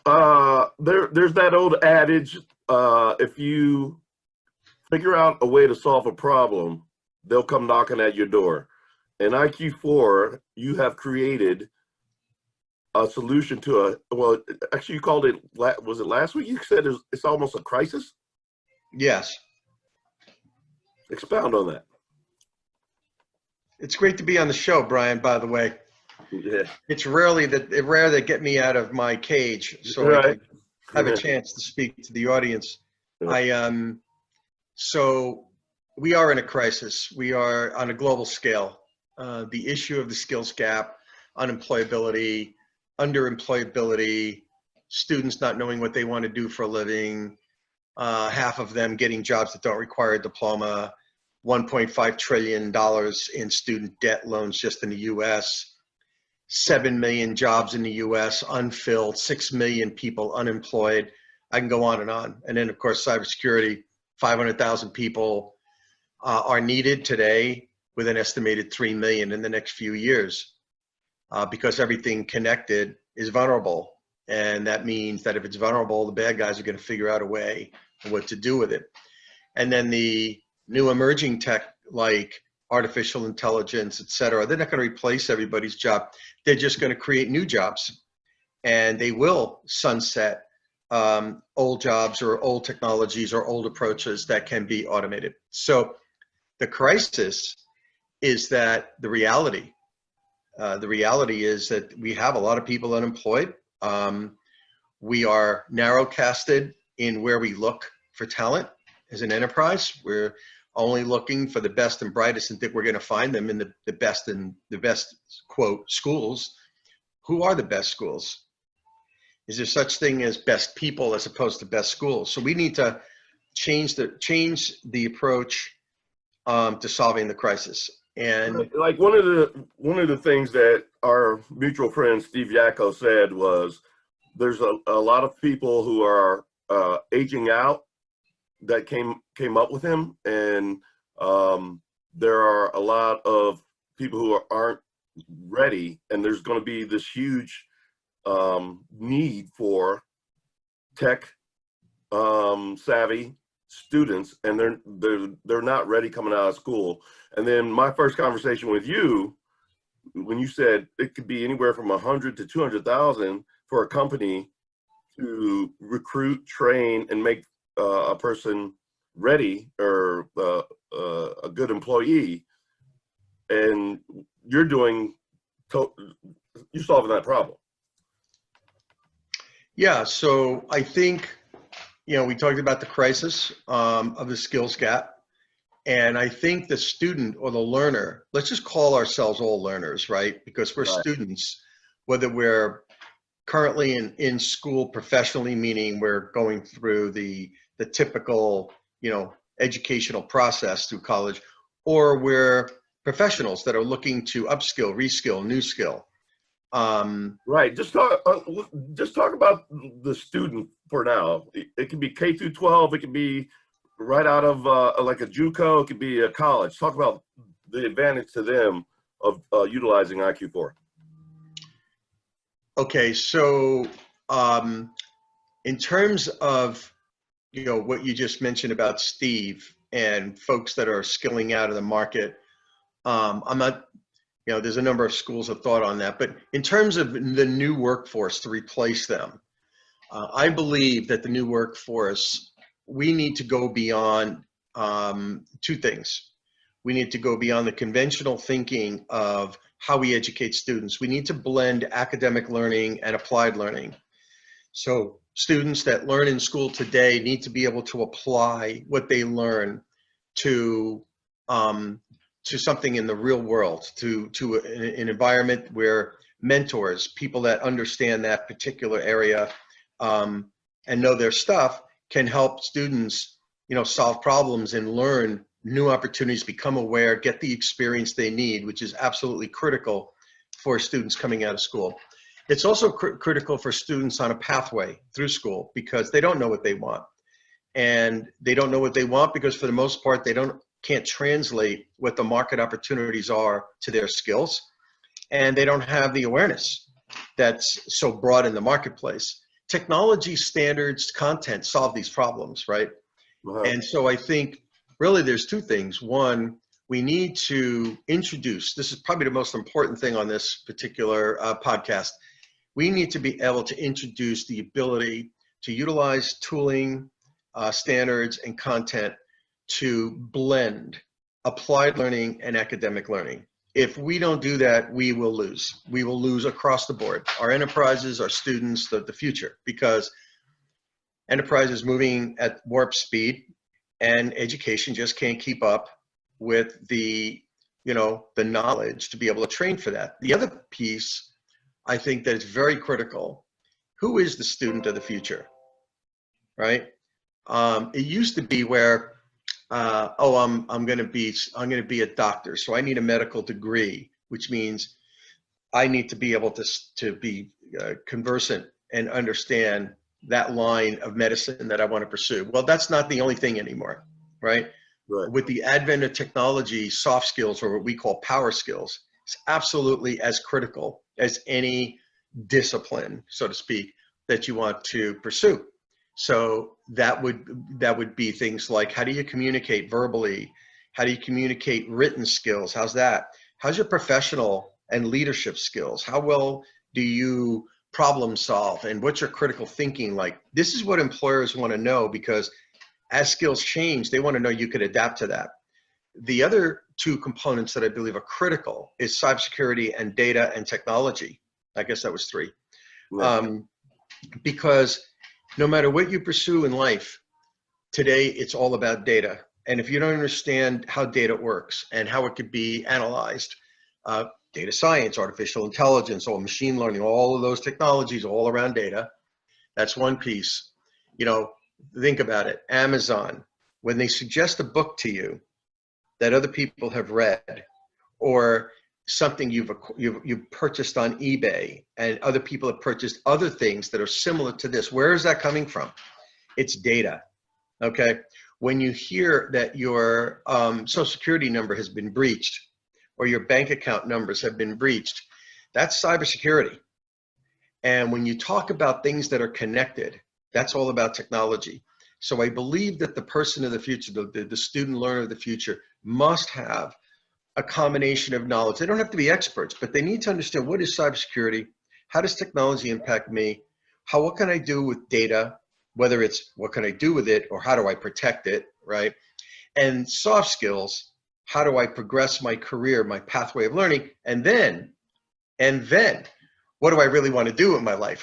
There's that old adage, if you figure out a way to solve a problem, they'll come knocking at your door. In iQ4, you have created a solution to well, actually you called it, was it last week? You said it's almost a crisis? Yes. Expound on that. It's great to be on the show, Brian, by the way. Yeah. It's rare they get me out of my cage, so Right. I can have a chance to speak to the audience. Yeah. So we are in a crisis. We are on a global scale. The issue of the skills gap, unemployability, underemployability, students not knowing what they want to do for a living, half of them getting jobs that don't require a diploma, $1.5 trillion in student debt loans just in the US, 7 million jobs in the US unfilled, 6 million people unemployed. I can go on. And then, of course, cybersecurity, 500,000 people are needed today with an estimated 3 million in the next few years because everything connected is vulnerable. And that means that if it's vulnerable, the bad guys are going to figure out a way what to do with it. And then the new emerging tech like artificial intelligence, et cetera, they're not going to replace everybody's job. They're just going to create new jobs. And they will sunset old jobs or old technologies or old approaches that can be automated. So the crisis is that the reality is that we have a lot of people unemployed. We are narrowcasted in where we look for talent as an enterprise. We're only looking for the best and brightest and think we're going to find them in the best quote schools. Who are the best schools? Is there such thing as best people as opposed to best schools? So we need to change the approach to solving the crisis. And like one of the things that our mutual friend Steve Yacko said was there's a lot of people who are aging out that came up with him, and there are a lot of people who aren't ready, and there's going to be this huge need for tech savvy students, and they're not ready coming out of school. And then my first conversation with you, when you said it could be anywhere from 100 to 200,000 for a company to recruit, train, and make a person ready or a good employee, and you're solving that problem. Yeah, so I think, we talked about the crisis of the skills gap. And I think the student or the learner, let's just call ourselves all learners, right? Because we're students, whether we're currently in school professionally, meaning we're going through the typical, educational process through college, or we're professionals that are looking to upskill, reskill, new skill. Right. Just talk about the student for now. It can be K through 12. It can be right out of like a JUCO. It could be a college. Talk about the advantage to them of utilizing iQ4. Okay, so in terms of what you just mentioned about Steve and folks that are skilling out of the market, I'm not. There's a number of schools of thought on that, but in terms of the new workforce to replace them, I believe that the new workforce, we need to go beyond two things. We need to go beyond the conventional thinking of how we educate students. We need to blend academic learning and applied learning. So students that learn in school today need to be able to apply what they learn to something in the real world, to an environment where mentors, people that understand that particular area and know their stuff, can help students, solve problems and learn new opportunities, become aware, get the experience they need, which is absolutely critical for students coming out of school. It's also critical for students on a pathway through school because they don't know what they want. And they don't know what they want because for the most part, they can't translate what the market opportunities are to their skills. And they don't have the awareness that's so broad in the marketplace technology, standards, content solve these problems, right? And so I think really there's two things. One, we need to introduce, this is probably the most important thing on this particular podcast. We need to be able to introduce the ability to utilize tooling, standards, and content to blend applied learning and academic learning. If we don't do that, we will lose. We will lose across the board. Our enterprises, our students, the future, because enterprise is moving at warp speed and education just can't keep up with the knowledge to be able to train for that. The other piece, I think that is very critical. Who is the student of the future, right? It used to be where, I'm going to be a doctor, so I need a medical degree, which means I need to be able to be conversant and understand that line of medicine that I want to pursue. Well, that's not the only thing anymore, right? Right. With the advent of technology, soft skills, or what we call power skills, is absolutely as critical as any discipline, so to speak, that you want to pursue. So that would be things like, how do you communicate verbally? How do you communicate written skills? How's that? How's your professional and leadership skills? How well do you problem solve? And what's your critical thinking like? This is what employers want to know, because as skills change, they want to know you could adapt to that. The other two components that I believe are critical is cybersecurity and data and technology. I guess that was three. Right. Because no matter what you pursue in life, today it's all about data. And if you don't understand how data works and how it could be analyzed, data science, artificial intelligence, or machine learning, all of those technologies all around data, that's one piece. Think about it. Amazon, when they suggest a book to you that other people have read, or something you've purchased on eBay and other people have purchased other things that are similar to this, where is that coming from? It's data. Okay. When you hear that your social security number has been breached or your bank account numbers have been breached, that's cybersecurity. And when you talk about things that are connected, that's all about technology. So I believe that the person of the future, the student learner of the future, must have a combination of knowledge. They don't have to be experts, but they need to understand, what is cybersecurity? How does technology impact me? What can I do with data? Whether it's what can I do with it or how do I protect it, right? And soft skills, how do I progress my career, my pathway of learning? And then what do I really want to do in my life, right?